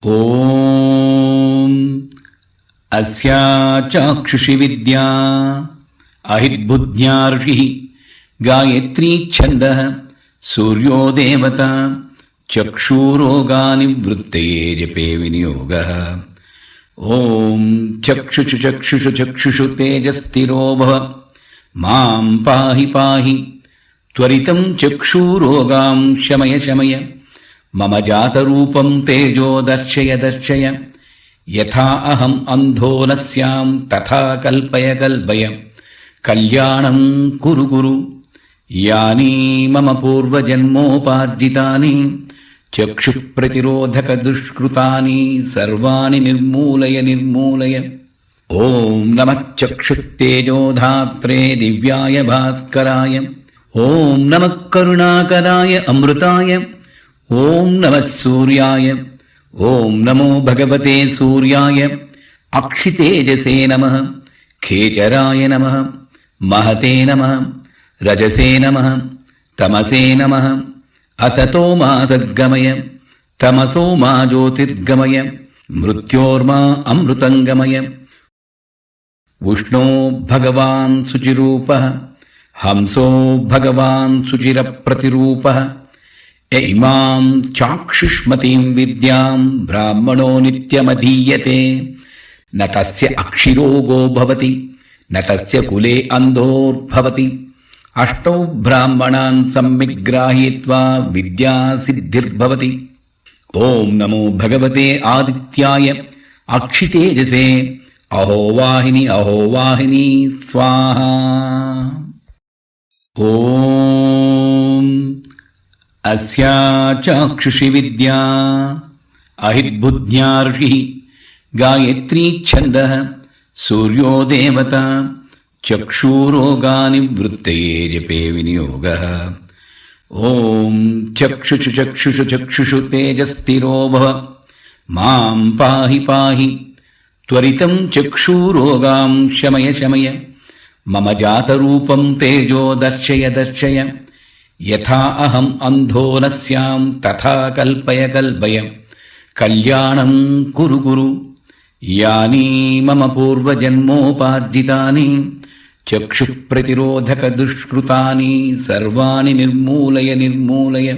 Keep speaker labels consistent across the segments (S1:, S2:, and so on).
S1: ಓಂ ಅಸ್ಯಾ ಚಾಕ್ಷುಷಿ ವಿದ್ಯಾ ಅಹಿರ್ಬುದ್ಧ್ಯಾ ಋಷಿಃ ಗಾಯತ್ರೀ ಛಂದಃ ಸೂರ್ಯೋ ದೇವತಾ ಚಕ್ಷುರೋಗಾನಿವೃತ್ತಯೇ ಜಪೇ ವಿನಿಯೋಗಃ. ಓಂ ಚಕ್ಷುಷು ಚಕ್ಷುಷು ಚಕ್ಷುಷು ತೇಜಸ್ಥಿರೋ ಭವ ಮಾಂ ಪಾಹಿ ಪಾಹಿ ತ್ವರಿತಂ ಚಕ್ಷುರೋಗಾಂ ಶಮಯ ಶಮಯ ಮಮ ಜಾತರೂಪಂ ತೇಜೋ ದರ್ಶಯ ದರ್ಶಯ ಯಥಾ ಅಹಂ ಅಂಧೋ ನ ಸ್ಯಾಂ ತಥಾ ಕಲ್ಪಯ ಕಲ್ಪಯ ಕಲ್ಯಾಣಂ ಕುರು ಕುರು. ಯಾನಿ ಮಮ ಪೂರ್ವಜನ್ಮೋಪಾರ್ಜಿತಾನಿ ಚಕ್ಷು ಪ್ರತಿರೋಧಕ ದುಷ್ಕೃತಾನಿ ಸರ್ವಾಣಿ ನಿರ್ಮೂಲಯ ನಿರ್ಮೂಲಯ. ಓಂ ನಮಃ ಚಕ್ಷುಸ್ತೇಜೋಧಾತ್ರೆ ದಿವ್ಯಾಯ ಭಾಸ್ಕರಾಯ. ಓಂ ನಮಃ ಕರುಣಾಕರಾಯ ಅಮೃತಾಯ. ಓಂ ನಮಃ ಸೂರ್ಯಾಯ. ಓಂ ನಮೋ ಭಗವತೆ ಸೂರ್ಯಾಯ. ಅಕ್ಷಿತೇಜಸೇ ನಮಃ. ಖೇಚರಾಯ ನಮಃ. ಮಹತೆ ನಮಃ. ರಜಸೇ ನಮಃ. ತಮಸೇ ನಮಃ. ಅಸತೋ ಮಾ ಸದ್ಗಮಯ ತಮಸೋ ಮಾ ಜ್ಯೋತಿರ್ಗಮಯ ಮೃತ್ಯೋರ್ಮಾ ಅಮೃತಂಗಮಯ. ಉಷ್ಣೋ ಭಗವಾನ್ ಶುಚಿರೂಪಃ ಹಂಸೋ ಭಗವಾನ್ ಶುಚಿರಪ್ರತಿರೂಪಃ. ಯ ಇಮಾಂ ಚಾಕ್ಷುಷ್ಮತೀಂ ವಿದ್ಯಾಂ ಬ್ರಾಹ್ಮಣೋ ನಿತ್ಯಮಧೀಯತೆ. ನ ತಸ್ಯ ಅಕ್ಷಿರೋಗೋ ಭವತಿ ನ ತಸ್ಯ ಕುಲೇ ಅಂಧೋರ್ಭವತಿ. ಅಷ್ಟೌ ಬ್ರಾಹ್ಮಣಾನ್ ಸಮ್ಯಕ್ ಗೃಹೀತ್ವಾ ವಿದ್ಯಾ ಸಿದ್ಧಿರ್ಭವತಿ. ಓಂ ನಮೋ ಭಗವತೆ ಆದಿತ್ಯಾಯ ಅಕ್ಷಿತೇಜಸೇ. ಅಹೋವಾಹಿನಿ ಸ್ವಾಹಾ. ಓಂ ಅಸ್ಯಾ ಚಾಕ್ಷುಷಿ ವಿದ್ಯಾ ಅಹಿರ್ಬುದ್ಧ್ಯಾ ಋಷಿಃ ಗಾಯತ್ರೀ ಛಂದಃ ಸೂರ್ಯೋ ದೇವತಾ ಚಕ್ಷುರೋಗಾನಿವೃತ್ತಯೇ ಜಪೇ ವಿನಿಯೋಗಃ. ಓಂ ಚಕ್ಷುಷು ಚಕ್ಷುಷು ಚಕ್ಷುಷು ತೇಜಸ್ಥಿರೋ ಭವ ಮಾಂ ಪಾಹಿ ಪಾಹಿ ತ್ವರಿತಂ ಚಕ್ಷುರೋಗಾಂ ಶಮಯ ಶಮಯ ಮಮ ಜಾತರೂಪಂ ತೇಜೋ ದರ್ಶಯ ದರ್ಶಯ ಯಥಾ ಅಹಂ ಅಂಧೋ ನ ಸ್ಯಾಂ ತಥಾ ಕಲ್ಪಯ ಕಲ್ಪಯ ಕಲ್ಯಾಣಂ ಕುರು ಕುರು. ಯಾನಿ ಮಮ ಪೂರ್ವಜನ್ಮೋಪಾರ್ಜಿತಾನಿ ಚಕ್ಷು ಪ್ರತಿರೋಧಕ ದುಷ್ಕೃತಾನಿ ಸರ್ವಾಣಿ ನಿರ್ಮೂಲಯ ನಿರ್ಮೂಲಯ.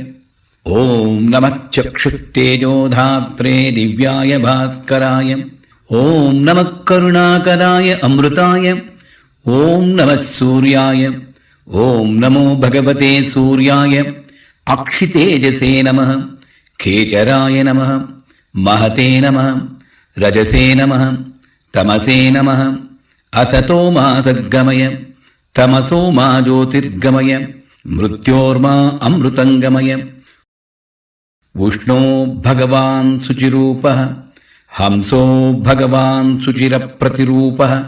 S1: ಓಂ ನಮಃ ಚಕ್ಷುಸ್ತೇಜೋಧಾತ್ರೆ ದಿವ್ಯಾಯ ಭಾಸ್ಕರಾಯ. ಓಂ ನಮಃ ಕರುಣಾಕರಾಯ ಅಮೃತಾಯ. ಓಂ ನಮಃ ಸೂರ್ಯಾಯ. ಓಂ ನಮೋ ಭಗವತೆ ಸೂರ್ಯಾಯ. ಅಕ್ಷಿತೇಜಸೇ ನಮಃ. ಖೇಚರಾಯ ನಮಃ. ಮಹತೆ ನಮಃ. ರಜಸೇ ನಮಃ. ತಮಸೇ ನಮಃ. ಅಸತೋ ಮಾ ಸದ್ಗಮಯ ತಮಸೋ ಮಾ ಜ್ಯೋತಿರ್ಗಮಯ ಮೃತ್ಯೋರ್ಮಾ ಅಮೃತಂಗಮಯ. ಉಷ್ಣೋ ಭಗವಾನ್ ಶುಚಿರೂಪಃ ಹಂಸೋ ಭಗವಾನ್ ಶುಚಿರಪ್ರತಿರೂಪಃ.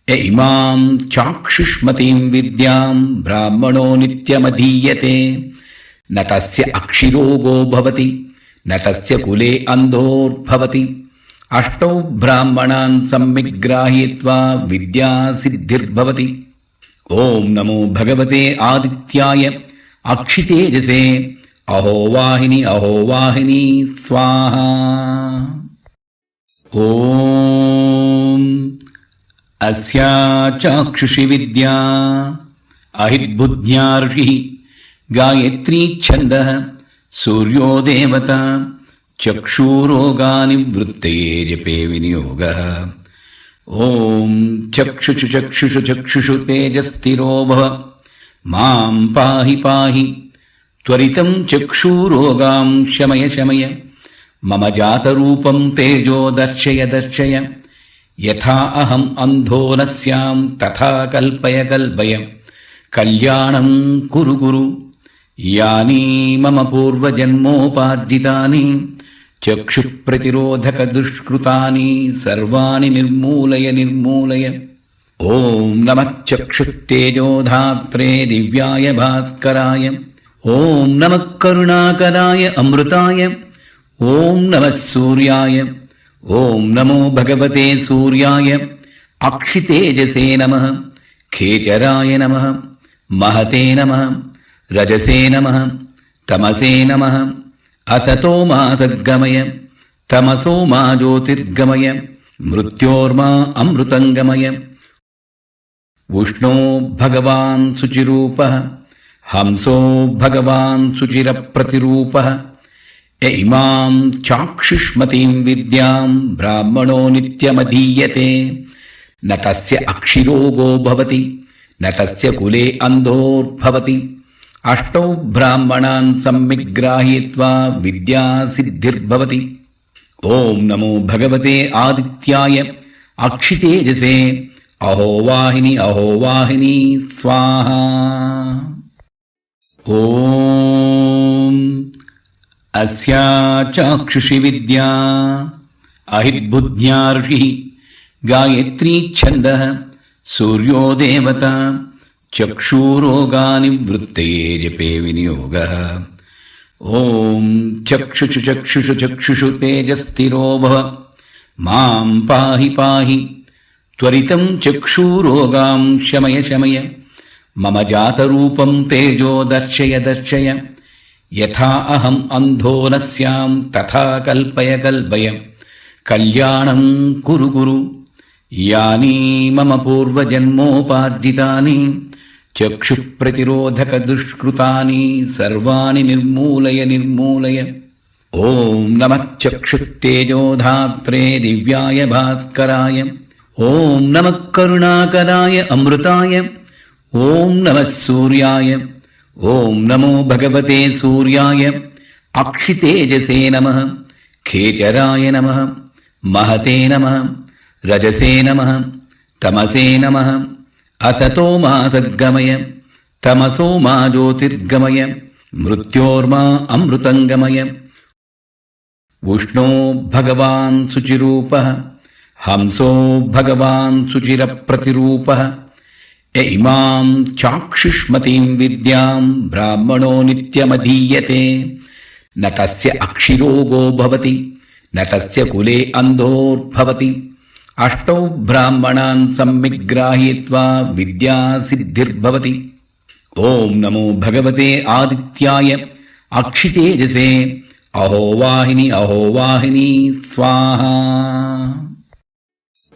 S1: ಯ ಇಮಾಂ ಚಾಕ್ಷುಷ್ಮತೀಂ ವಿದ್ಯಾಂ ಬ್ರಾಹ್ಮಣೋ ನಿತ್ಯಮಧೀಯತೆ. ನ ತಸ್ಯ ಅಕ್ಷಿರೋಗೋ ಭವತಿ ನ ತಸ್ಯ ಕುಲೇ ಅಂಧೋರ್ಭವತಿ. ಅಷ್ಟೌ ಬ್ರಾಹ್ಮಣಾನ್ ಸಮ್ಯಕ್ ಗೃಹೀತ್ವಾ ವಿದ್ಯಾ ಸಿದ್ಧಿರ್ಭವತಿ. ಓಂ ನಮೋ ಭಗವತೆ ಆದಿತ್ಯಾಯ ಅಕ್ಷಿತೇಜಸೇ. ಅಹೋವಾಹಿನಿ ಸ್ವಾಹಾ. ಓಂ ಅಸ್ಯಾ ಚಾಕ್ಷುಷಿ ವಿದ್ಯಾ ಅಹಿರ್ಬುದ್ಧ್ಯಾ ಋಷಿಃ ಗಾಯತ್ರೀ ಛಂದಃ ಸೂರ್ಯೋ ದೇವತಾ ಚಕ್ಷುರೋಗಾನಿವೃತ್ತಯೇ ಜಪೇ ವಿನಿಯೋಗಃ. ಓಂ ಚಕ್ಷುಷು ಚಕ್ಷುಷು ಚಕ್ಷುಷು ತೇಜಸ್ಥಿರೋ ಭವ ಮಾಂ ಪಾಹಿ ಪಾಹಿ ತ್ವರಿತಂ ಚಕ್ಷುರೋಗಾಂ ಶಮಯ ಶಮಯ ಮಮ ಜಾತರೂಪಂ ತೇಜೋ ದರ್ಶಯ ದರ್ಶಯ ಯಥಾ ಅಹಂ ಅಂಧೋ ನ ಸ್ಯಾಂ ತಥಾ ಕಲ್ಪಯ ಕಲ್ಪಯ ಕಲ್ಯಾಣಂ ಕುರು ಕುರು. ಯಾನಿ ಮಮ ಪೂರ್ವಜನ್ಮೋಪಾರ್ಜಿತಾನಿ ಚಕ್ಷು ಪ್ರತಿರೋಧಕ ದುಷ್ಕೃತಾನಿ ಸರ್ವಾಣಿ ನಿರ್ಮೂಲಯ ನಿರ್ಮೂಲಯ. ಓಂ ನಮಃ ಚಕ್ಷುಸ್ತೇಜೋಧಾತ್ರೆ ದಿವ್ಯಾಯ ಭಾಸ್ಕರಾಯ. ಓಂ ನಮಃ ಕರುಣಾಕರಾಯ ಅಮೃತಾಯ. ಓಂ ನಮಃ ಸೂರ್ಯಾಯ. ಓಂ ನಮೋ ಭಗವತೆ ಸೂರ್ಯಾಯ. ಅಕ್ಷಿತೇಜಸೇ ನಮಃ. ಖೇಚರಾಯ ನಮಃ. ಮಹತೆ ನಮಃ. ರಜಸೇ ನಮಃ. ತಮಸೇ ನಮಃ. ಅಸತೋ ಮಾ ಸದ್ಗಮಯ तमसो मा ज्योतिर्गमय मृत्योर्मा अमृतङ्गमय उष्णो भगवान् शुचिरूपः हंसो भगवान् शुचिरप्रतिरूपः य इमां चाक्षुष्मतीं विद्यां ब्राह्मणो नित्यमधीयते न तस्य अक्षिरोगो भवति न तस्य कुले अन्धोर्भवति अष्टौ ब्राह्मणान् सम्यग्ग्राहीत्वा विद्यासिद्धिर्भवति ॐ नमो भगवते आदित्याय अक्षितेजसे अहोवाहिनी अहोवाहिनी स्वाहा ॐ अस्या चाक्षुषि विद्या अहिर्बुद्ध्या ऋषिः गायत्री छन्दः सूर्यो देवता चक्षुरोगानिवृत्तये जपे विनियोगः ॐ चक्षुषु चक्षुषु चक्षुषु तेजस्थिरो भव मां पाहि पाहि त्वरितं चक्षुरोगां शमय शमय मम जातरूपं तेजो दर्शय दर्शय यथा अहम् अन्धो न स्यां तथा कल्पय कल्पय कल्याणं कुरु कुरु यानि मम पूर्वजन्मोपार्जितानि चक्षुप्रतिरोधकदुष्कृतानि सर्वाणि निर्मूलय निर्मूलय ॐ नमः चक्षुतेजोधात्रे दिव्याय भास्कराय ॐ नमः करुणाकराय अमृताय ॐ नमः सूर्याय ॐ नमो भगवते सूर्याय अक्षितेजसे नमः खेचराय नमः महते नमः रजसे नमः तमसे नमः असतो मा सद्गमय तमसो मा ज्योतिर्गमय मृत्योर्मा अमृतङ्गमय उष्णो भगवान् शुचिरूपः हंसो भगवान् शुचिरप्रतिरूपः य इमां चाक्षुष्मतीं विद्यां ब्राह्मणो नित्यमधीयते न तस्य अक्षिरोगो भवति न तस्य कुले अन्धोर्भवति अष्टौ ब्राह्मणान् सम्यग्ग्राहीत्वा विद्यासिद्धिर्भवति ॐ नमो भगवते आदित्याय अक्षितेजसे अहोवाहिनी अहोवाहिनी स्वाहा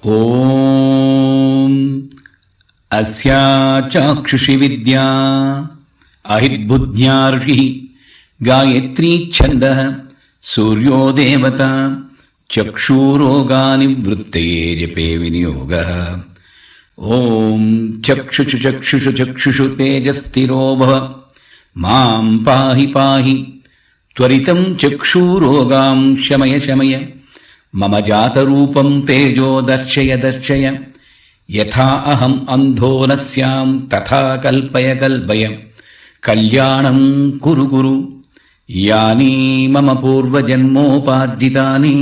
S1: ॐ अस्या चाक्षुषि विद्या अहिर्बुद्ध्या ऋषिः गायत्री छन्दः सूर्यो देवता चक्षुरोगानिवृत्तये जपे विनियोगः ॐ चक्षुषु चक्षुषु चक्षुषु तेजस्थिरो भव मां पाहि पाहि त्वरितं चक्षुरोगां शमय शमय मम जातरूपं तेजो दर्शय दर्शय यथा अहम् अन्धो न स्यां तथा कल्पय कल्पय कल्याणं कुरु कुरु यानि मम पूर्वजन्मोपार्जितानि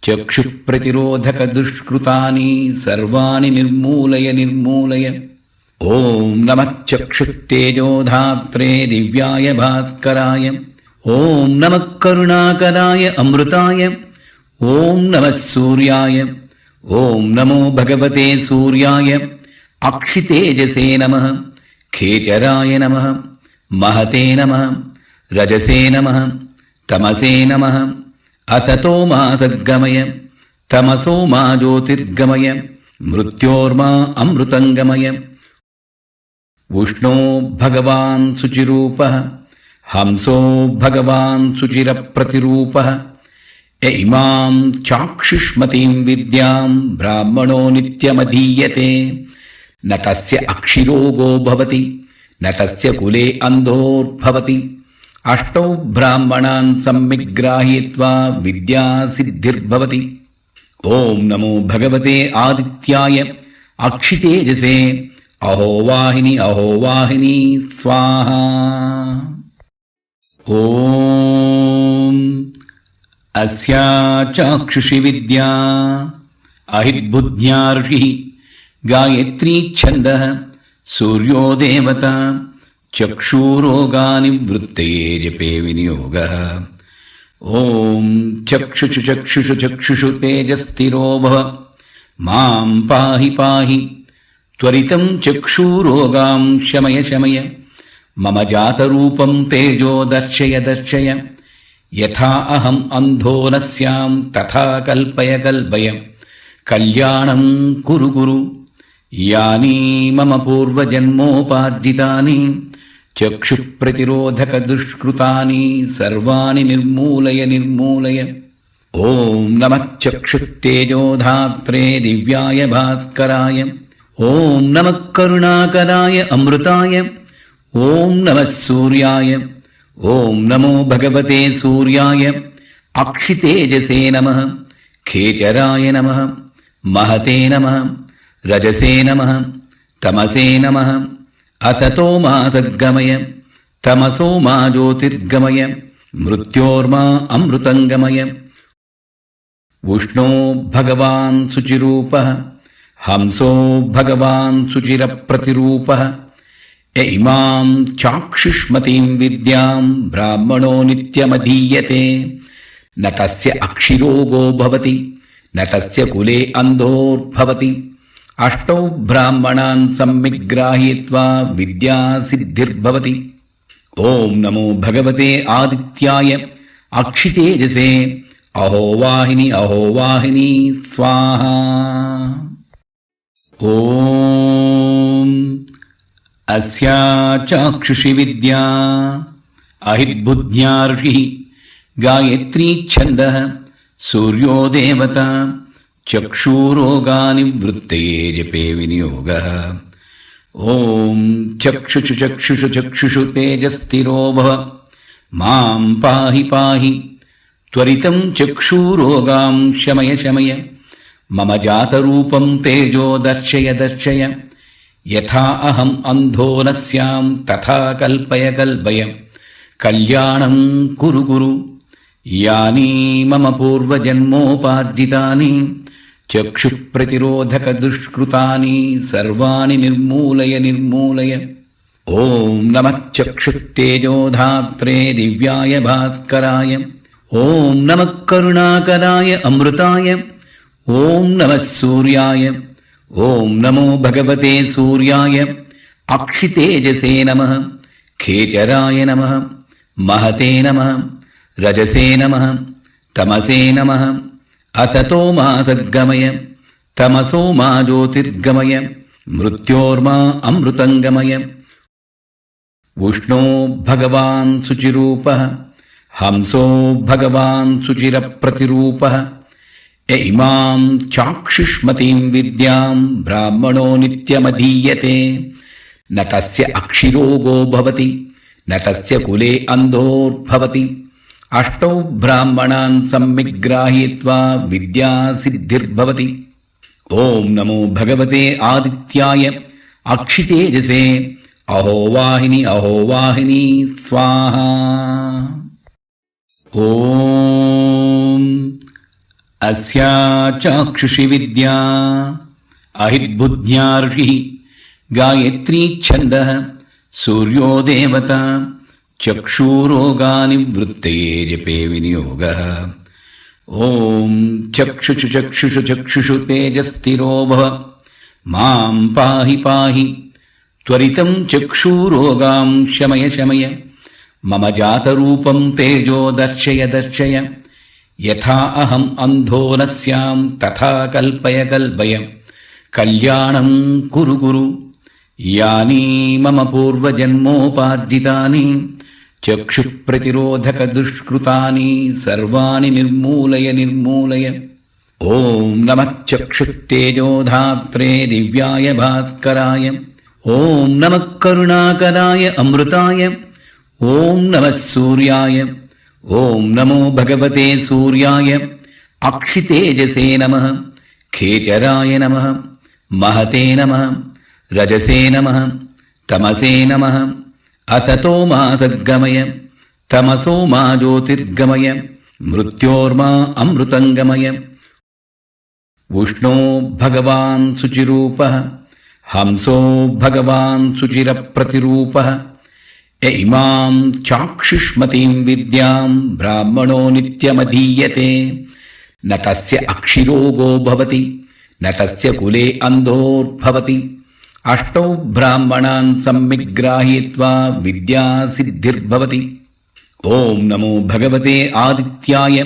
S1: चक्षुप्रतिरोधकदुष्कृतानि सर्वाणि निर्मूलय निर्मूलय ॐ नमः चक्षुतेजोधात्रे दिव्याय भास्कराय ॐ नमः करुणाकराय अमृताय ॐ नमः सूर्याय ॐ नमो भगवते सूर्याय अक्षितेजसे नमः खेचराय नमः महते नमः रजसे नमः तमसे नमः असतो मा सद्गमय तमसो मा ज्योतिर्गमय मृत्योर्मा अमृतङ्गमय उष्णो भगवान् शुचिरूपः हंसो भगवान् शुचिरप्रतिरूपः य इमां चाक्षुष्मतीं विद्यां ब्राह्मणो नित्यमधीयते न तस्य अक्षिरोगो भवति न तस्य कुले अन्धोर्भवति अष्टौ ब्राह्मणान् सम्यग्ग्राहीत्वा विद्यासिद्धिर्भवति ॐ नमो भगवते आदित्याय अक्षितेजसे अहोवाहिनी अहोवाहिनी स्वाहा ॐ अस्या चाक्षुषि विद्या अहिर्बुद्ध्या ऋषिः गायत्री छन्दः सूर्यो देवता चक्षुरोगानिवृत्तये जपे विनियोगः ॐ चक्षुषु चक्षुषु चक्षुषु तेजस्थिरो भव मां पाहि पाहि त्वरितं चक्षुरोगां शमय शमय मम जातरूपं तेजो दर्शय दर्शय యథా అహం అంధో న స్యాం తథా కల్పయ కల్పయ కళ్యాణం కురు కురు. యాని మమ పూర్వజన్మోపార్జితాని చక్షుప్రతిరోధక దుష్కృతాని సర్వాణి నిర్మూలయ నిర్మూలయ. ఓం నమః చక్షుస్తేజోధాత్రే దివ్యాయ భాస్కరాయ. ఓం నమః కరుణాకరాయ అమృతాయ. ఓం నమః సూర్యాయ. ఓం నమో భగవతే సూర్యాయ. అక్షితేజసే నమః. ఖేచరాయ నమః. మహతే నమః. రజసే నమః. తమసే నమః. అసతో మా సద్గమయ. తమసో మా జ్యోతిర్గమయ. మృత్యోర్మా అమృతంగమయ. ఉష్ణో భగవాన్ శుచిరూపః. హంసో భగవాన్ శుచిరప్రతిరూపః. య ఇమాం చాక్షుష్మతీం విద్యాం బ్రాహ్మణో నిత్యమధీయతే. న తస్య అక్షిరోగో భవతి న తస్య కులే అంధోర్భవతి. అష్టౌ బ్రాహ్మణాన్ సమ్యక్ గృహీత్వా విద్యా సిద్ధిర్భవతి. ఓం నమో భగవతే ఆదిత్యాయ అక్షితేజసే. అహోవాహిని అహోవాహిని స్వాహా. ఓం అస్యా చాక్షుషి విద్యా అహిర్బుద్ధ్యా ఋషిః గాయత్రీ ఛందః సూర్యో దేవత. చక్షురోగానివృత్తయే జపే వినియోగః. ఓం చక్షుషు చక్షుషు చక్షుషు తేజస్థిరో భవ. మాం పాహి పాహి త్వరితం చక్షురోగాం శమయ శమయ. మమ జాతరూపం తేజో దర్శయ దర్శయ. యథా అహం అంధో న స్యాం తథా కల్పయ కల్పయ కళ్యాణం కురు కురు. యాని మమ పూర్వజన్మోపార్జితాని చక్షుప్రతిరోధక దుష్కృతాని సర్వాణి నిర్మూలయ నిర్మూలయ. ఓం నమః చక్షుస్తేజోధాత్రే దివ్యాయ భాస్కరాయ. ఓం నమః కరుణాకరాయ అమృతాయ. ఓం నమః సూర్యాయ. ఓం నమో భగవతే సూర్యాయ. అక్షితేజసే నమః. ఖేచరాయ నమః. మహతే నమః. రజసే నమః. తమసే నమః. అసతో మా సద్గమయ. తమసో మా జ్యోతిర్గమయ. మృత్యోర్మా అమృతంగమయ. ఉష్ణో భగవాన్ శుచిరూపః. హంసో భగవాన్ శుచిరప్రతిరూపః. య ఇమాం చాక్షుష్మతీం విద్యాం బ్రాహ్మణో నిత్యమధీయతే. న తస్య అక్షిరోగో భవతి న తస్య కులే అంధోర్భవతి. అష్టౌ బ్రాహ్మణాన్ సమ్యక్ గృహీత్వా విద్యా సిద్ధిర్భవతి. ఓం నమో భగవతే ఆదిత్యాయ అక్షితేజసే. అహోవాహిని అహోవాహిని స్వాహా. ఓం అస్యా చాక్షుషి విద్యా అహిర్బుద్ధ్యా ఋషిః గాయత్రీ ఛందః సూర్యో దేవత. చక్షురోగానివృత్తయే జపే వినియోగః. ఓం చక్షుషు చక్షుషు చక్షుషు తేజస్థిరో భవ. మాం పాహి పాహి త్వరితం చక్షురోగాం శమయ శమయ. మమ జాతరూపం తేజో దర్శయ దర్శయ. యథా అహం అంధో న స్యాం తథా కల్పయ కల్పయ కళ్యాణం కురు కురు. యాని మమ పూర్వజన్మోపార్జితాని చక్షుప్రతిరోధక దుష్కృతాని సర్వాణి నిర్మూలయ నిర్మూలయ. ఓం నమః చక్షుస్తేజోధాత్రే దివ్యాయ భాస్కరాయ. ఓం నమః కరుణాకరాయ అమృతాయ. ఓం నమః సూర్యాయ. ఓం నమో భగవతే సూర్యాయ. అక్షితేజసే నమః. ఖేచరాయ నమః. మహతే నమః. రజసే నమః. తమసే నమః. అసతో మా సద్గమయ. తమసో మా జ్యోతిర్గమయ. మృత్యోర్మా అమృతంగమయ. ఉష్ణో భగవాన్ శుచిరూపః. హంసో భగవాన్ శుచిరప్రతిరూపః. య ఇమాం చాక్షుష్మతీం విద్యాం బ్రాహ్మణో నిత్యమధీయతే. న తస్య అక్షిరోగో భవతి న తస్య కులే అంధోర్భవతి. అష్టౌ బ్రాహ్మణాన్ సమ్యక్ గృహీత్వా విద్యా సిద్ధిర్భవతి. ಓಂ ನಮೋ ಭಗವತೆ ಆದಿತ್ಯಾಯ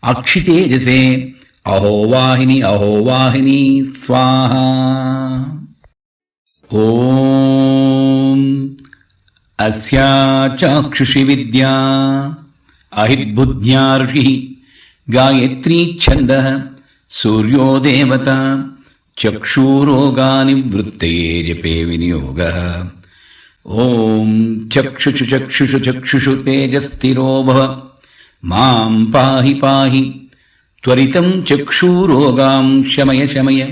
S1: ಅಕ್ಷಿತೇಜಸೇ ಅಹೋವಾಹಿನಿ ಅಹೋವಾಹಿನಿ ಸ್ವಾಹಾ. ಓಂ ಅಸ್ಯಾ ಚಾಕ್ಷುಷಿ ವಿದ್ಯಾ ಅಹಿರ್ಬುದ್ಧ್ಯಾ ಋಷಿಃ ಗಾಯತ್ರೀ ಛಂದಃ ಸೂರ್ಯೋ ದೇವತಾ ಚಕ್ಷುರೋಗಾನಿ ವೃತ್ತಯೇ ಜಪೇ ವಿನಿಯೋಗಃ. ಓಂ ಚಕ್ಷುಷು ಚಕ್ಷುಷು ಚಕ್ಷುಷು ತೇಜಸ್ಥಿರೋ ಭವ ಮಾಂ ಪಾಹಿ ಪಾಹಿ ತ್ವರಿತಂ ಚಕ್ಷುರೋಗಾಂ ಶಮಯ ಶಮಯ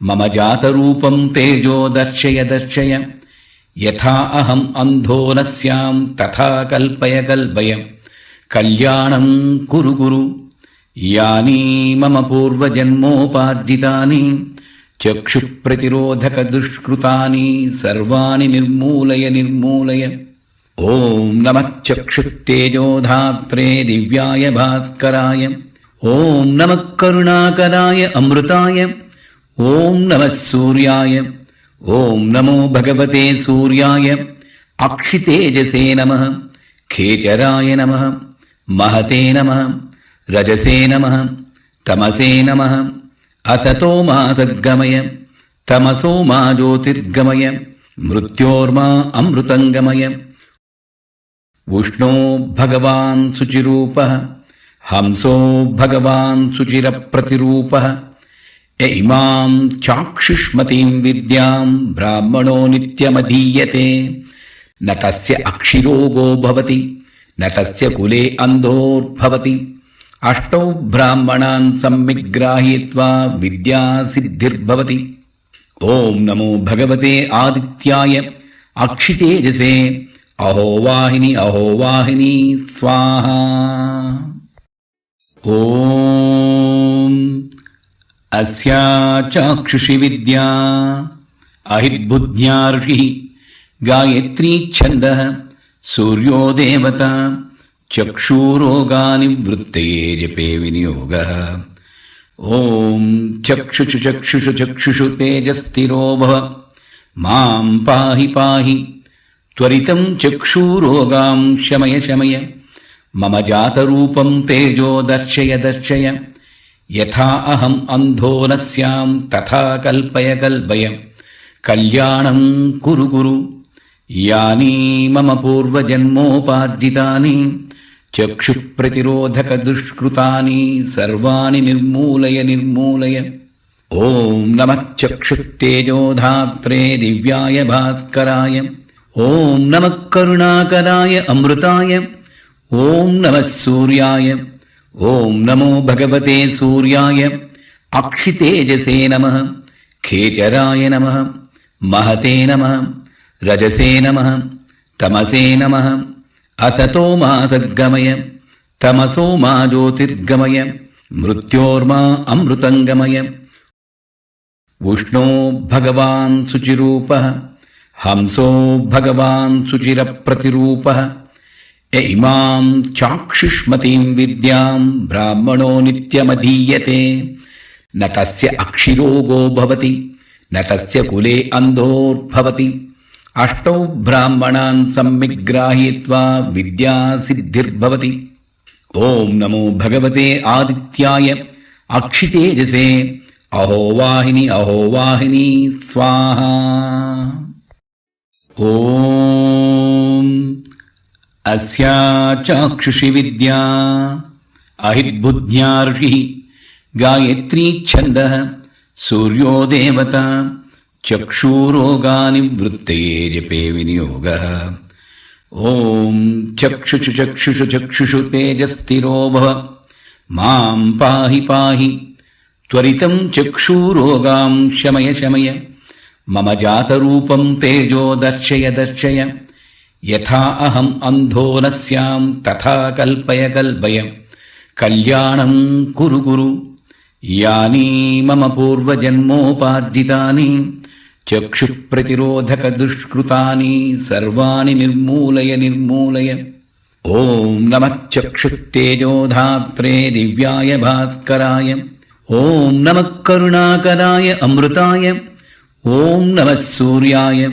S1: ಮಮ ಜಾತರೂಪಂ ತೇಜೋ ದರ್ಶಯ ದರ್ಶಯ ಯಥಾ ಅಹಂ ಅಂಧೋ ನ ಸ್ಯಾಂ ತಥಾ ಕಲ್ಪಯ ಕಲ್ಪಯ ಕಲ್ಯಾಣಂ ಕುರು ಕುರು. ಯಾನಿ ಮಮ ಪೂರ್ವಜನ್ಮೋಪಾರ್ಜಿತಾನಿ ಚಕ್ಷುಪ್ರತಿರೋಧಕ ದುಷ್ಕೃತಾನಿ ಸರ್ವಾಣಿ ನಿರ್ಮೂಲಯ ನಿರ್ಮೂಲಯ. ಓಂ ನಮಃ ಚಕ್ಷುಸ್ತೇಜೋಧಾತ್ರೆ ದಿವ್ಯಾಯ ಭಾಸ್ಕರಾಯ. ಓಂ ನಮಃ ಕರುಣಾಕರಾಯ ಅಮೃತಾಯ. ಓಂ ನಮಃ ಸೂರ್ಯಾಯ. ಓಂ ನಮೋ ಭಗವತೆ ಸೂರ್ಯಾಯ ಅಕ್ಷಿತೇಜಸೇ ನಮಃ. ಖೇಚರಾಯ ನಮಃ. ಮಹತೆ ನಮಃ. ರಜಸೇ ನಮಃ. ತಮಸೇ ನಮಃ. ಅಸತೋ ಮಾ ಸದ್ಗಮಯ ತಮಸೋ ಮಾ ಜ್ಯೋತಿರ್ಗಮಯ ಮೃತ್ಯೋರ್ಮಾ ಅಮೃತಂಗಮಯ. ಉಷ್ಣೋ ಭಗವಾನ್ ಶುಚಿರೂಪಃ ಹಂಸೋ ಭಗವಾನ್ ಶುಚಿರಪ್ರತಿರೂಪಃ. ಯ ಇಮಾಂ ಚಾಕ್ಷುಷ್ಮತೀಂ ವಿದ್ಯಾಂ ಬ್ರಾಹ್ಮಣೋ ನಿತ್ಯಮಧೀಯತೆ. ನ ತಸ್ಯ ಅಕ್ಷಿರೋಗೋ ಭವತಿ ನ ತಸ್ಯ ಕುಲೇ ಅಂಧೋರ್ಭವತಿ. ಅಷ್ಟೌ ಬ್ರಾಹ್ಮಣಾನ್ ಸಮ್ಯಕ್ ಗೃಹೀತ್ವಾ ವಿದ್ಯಾ ಸಿದ್ಧಿರ್ಭವತಿ. ಓಂ ನಮೋ ಭಗವತೆ ಆದಿತ್ಯಾಯ ಅಕ್ಷಿತೇಜಸೇ ಅಹೋವಾಹಿನಿ ಅಹೋವಾಹಿನಿ ಸ್ವಾಹಾ. ಓಂ ಅಸ್ಯಾ ಚಾಕ್ಷುಷಿ ವಿದ್ಯಾ ಅಹಿರ್ಬುದ್ಧ್ಯಾ ಋಷಿಃ ಗಾಯತ್ರೀ ಛಂದಃ ಸೂರ್ಯೋ ದೇವತಾ ಚಕ್ಷುರೋಗಾನಿ ವೃತ್ತಯೇ ಜಪೇ ವಿನಿಯೋಗಃ. ಓಂ ಚಕ್ಷುಷು ಚಕ್ಷುಷು ಚಕ್ಷುಷು ತೇಜಸ್ಥಿರೋ ಭವ ಮಾಂ ಪಾಹಿ ಪಾಹಿ ತ್ವರಿತಂ ಚಕ್ಷುರೋಗಾಂ ಶಮಯ ಶಮಯ ಮಮ ಜಾತರೂಪಂ ತೇಜೋ ದರ್ಶಯ ದರ್ಶಯ ಯಥಾ ಅಹಂ ಅಂಧೋ ನ ಸ್ಯಾಂ ತಥಾ ಕಲ್ಪಯ ಕಲ್ಪಯ ಕಲ್ಯಾಣಂ ಕುರು ಕುರು. ಯಾನಿ ಮಮ ಪೂರ್ವಜನ್ಮೋಪಾರ್ಜಿತಾನಿ ಚಕ್ಷುಪ್ರತಿರೋಧಕ ದುಷ್ಕೃತಾನಿ ಸರ್ವಾಣಿ ನಿರ್ಮೂಲಯ ನಿರ್ಮೂಲಯ. ಓಂ ನಮಃ ಚಕ್ಷುಸ್ತೇಜೋಧಾತ್ರೆ ದಿವ್ಯಾಯ ಭಾಸ್ಕರಾಯ. ಓಂ ನಮಃ ಕರುಣಾಕರಾಯ ಅಮೃತಾಯ. ಓಂ ನಮಃ ಸೂರ್ಯಾಯ. ಓಂ ನಮೋ ಭಗವತೆ ಸೂರ್ಯಾಯ ಅಕ್ಷಿತೇಜಸೇ ನಮಃ. ಖೇಚರಾಯ ನಮಃ. ಮಹತೆ ನಮಃ. ರಜಸೇ ನಮಃ. ತಮಸೇ ನಮಃ. ಅಸತೋ ಮಾ ಸದ್ಗಮಯ ತಮಸೋ ಮಾ ಜ್ಯೋತಿರ್ಗಮಯ ಮೃತ್ಯೋರ್ಮಾ ಅಮೃತಂಗಮಯ. ಉಷ್ಣೋ ಭಗವಾನ್ ಶುಚಿರೂಪಃ ಹಂಸೋ ಭಗವಾನ್ ಶುಚಿರಪ್ರತಿರೂಪಃ. ಯ ಇಮಾಂ ಚಾಕ್ಷುಷ್ಮತೀಂ ವಿದ್ಯಾಂ ಬ್ರಾಹ್ಮಣೋ ನಿತ್ಯಮಧೀಯತೆ. ನ ತಸ್ಯ ಅಕ್ಷಿರೋಗೋ ಭವತಿ ನ ತಸ್ಯ ಕುಲೇ ಅಂಧೋರ್ಭವತಿ. ಅಷ್ಟೌ ಬ್ರಾಹ್ಮಣಾನ್ ಸಮ್ಯಕ್ ಗೃಹೀತ್ವಾ ವಿದ್ಯಾ ಸಿದ್ಧಿರ್ಭವತಿ. ಓಂ ನಮೋ ಭಗವತೆ ಆದಿತ್ಯಾಯ ಅಕ್ಷಿತೇಜಸೇ ಅಹೋವಾಹಿನಿ ಅಹೋವಾಹಿನಿ ಸ್ವಾಹಾ. ಓಂ ಅಸ್ಯಾ ಚಾಕ್ಷುಷಿ ವಿದ್ಯಾ ಅಹಿರ್ಬುದ್ಧ್ಯಾ ಋಷಿಃ ಗಾಯತ್ರೀ ಛಂದಃ ಸೂರ್ಯೋ ದೇವತಾ ಚಕ್ಷುರೋಗಾನಿ ವೃತ್ತಯೇ ಜಪೇ ವಿನಿಯೋಗಃ. ಓಂ ಚಕ್ಷುಷು ಚಕ್ಷುಷು ಚಕ್ಷುಷು ತೇಜಸ್ಥಿರೋ ಭವ ಮಾಂ ಪಾಹಿ ಪಾಹಿ ತ್ವರಿತಂ ಚಕ್ಷುರೋಗಾಂ ಶಮಯ ಶಮಯ ಮಮ ಜಾತರೂಪಂ ತೇಜೋ ದರ್ಶಯ ದರ್ಶಯ ಯಥಾ ಅಹಂ ಅಂಧೋ ನ ಸ್ಯಾಂ ತಥಾ ಕಲ್ಪಯ ಕಲ್ಪಯ ಕಲ್ಯಾಣಂ ಕುರು ಕುರು. ಯಾನಿ ಮಮ ಪೂರ್ವಜನ್ಮೋಪಾರ್ಜಿತಾನಿ ಚಕ್ಷುಪ್ರತಿರೋಧಕ ದುಷ್ಕೃತಾನಿ ಸರ್ವಾಣಿ ನಿರ್ಮೂಲಯ ನಿರ್ಮೂಲಯ. ಓಂ ನಮಃ ಚಕ್ಷುಸ್ತೇಜೋಧಾತ್ರೆ ದಿವ್ಯಾಯ ಭಾಸ್ಕರಾಯ. ಓಂ ನಮಃ ಕರುಣಾಕರಾಯ ಅಮೃತಾಯ. ಓಂ ನಮಃ ಸೂರ್ಯಾಯ.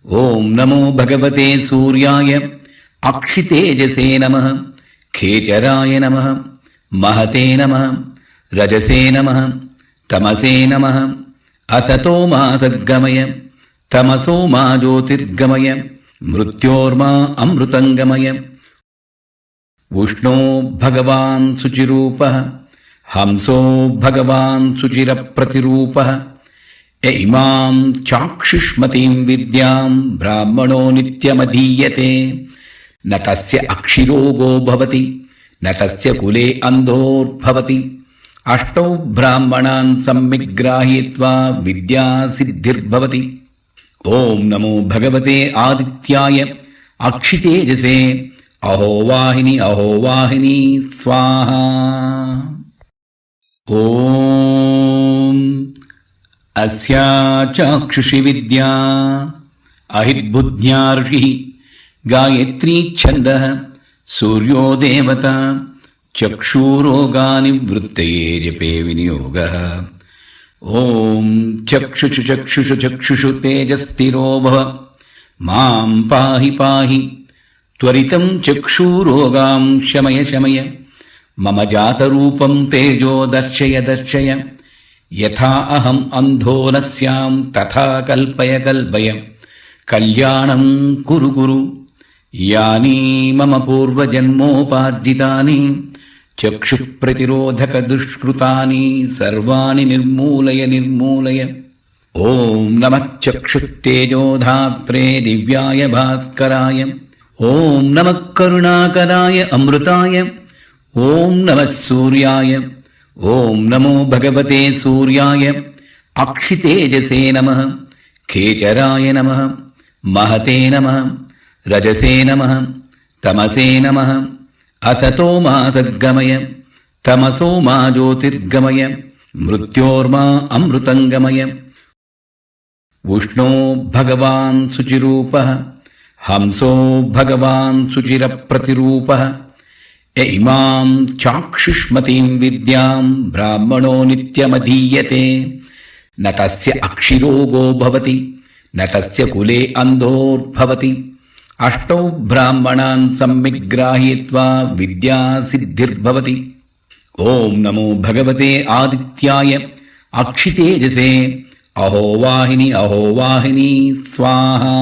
S1: ಓಂ ನಮೋ ಭಗವತೆ ಸೂರ್ಯಾಯ अक्षितेजसे नमः खेचराय नमः महते नमः रजसे नमः तमसे नमः असतो मा सद्गमय तमसो मा ज्योतिर्गमय मृत्योर्मा अमृतङ्गमय उष्णो भगवान् शुचिरूपः हंसो भगवान् शुचिरप्रतिरूपः य इमां चाक्षुष्मतीं विद्यां ब्राह्मणो नित्यमधीयते न तस्य अक्षिरोगो भवति न तस्य कुले अन्धोर्भवति अष्टौ ब्राह्मणान् सम्यक् गृहीत्वा विद्यासिद्धिर्भवति। ॐ नमो भगवते आदित्याय अक्षितेजसे अहोवाहिनी अहोवाहिनी स्वाहा। ॐ अस्या चाक्षुषि विद्या अहिर्बुद्ध्या ऋषिः गायत्री छन्दः सूर्यो देवता चक्षुरोगानिवृत्तये जपे विनियोगः। ॐ चक्षुषु चक्षुषु चक्षुषु तेजस्थिरो भव मां पाहि पाहि त्वरितं चक्षुरोगां शमय शमय मम जातरूपं तेजो दर्शय दर्शय यथा अहम् अन्धो न स्यां तथा कल्पय कल्पय कल्याणं कुरु कुरु। यानि मम पूर्वजन्मोपार्जितानि चक्षुप्रतिरोधकदुष्कृतानि सर्वाणि निर्मूलय निर्मूलय। ॐ नमः चक्षुतेजोधात्रे दिव्याय भास्कराय ॐ नमः करुणाकराय अमृताय ॐ नमः सूर्याय ॐ नमो भगवते सूर्याय अक्षितेजसे नमः खेचराय नमः महते नमः रजसे नमः तमसे नमः असतो मा सद्गमय तमसो मा ज्योतिर्गमय मृत्योर्मा अमृतङ्गमय उष्णो भगवान् शुचिरूपः हंसो भगवान् शुचिरप्रतिरूपः य इमां चाक्षुष्मतीं विद्यां ब्राह्मणो नित्यमधीयते न तस्य अक्षिरोगो भवति न तस्य कुले अन्धोर्भवति अष्टौ ब्राह्मणान् सम्यक् गृहीत्वा विद्यासिद्धिर्भवति। ॐ नमो भगवते आदित्याय अक्षितेजसे अहोवाहिनी अहोवाहिनी स्वाहा।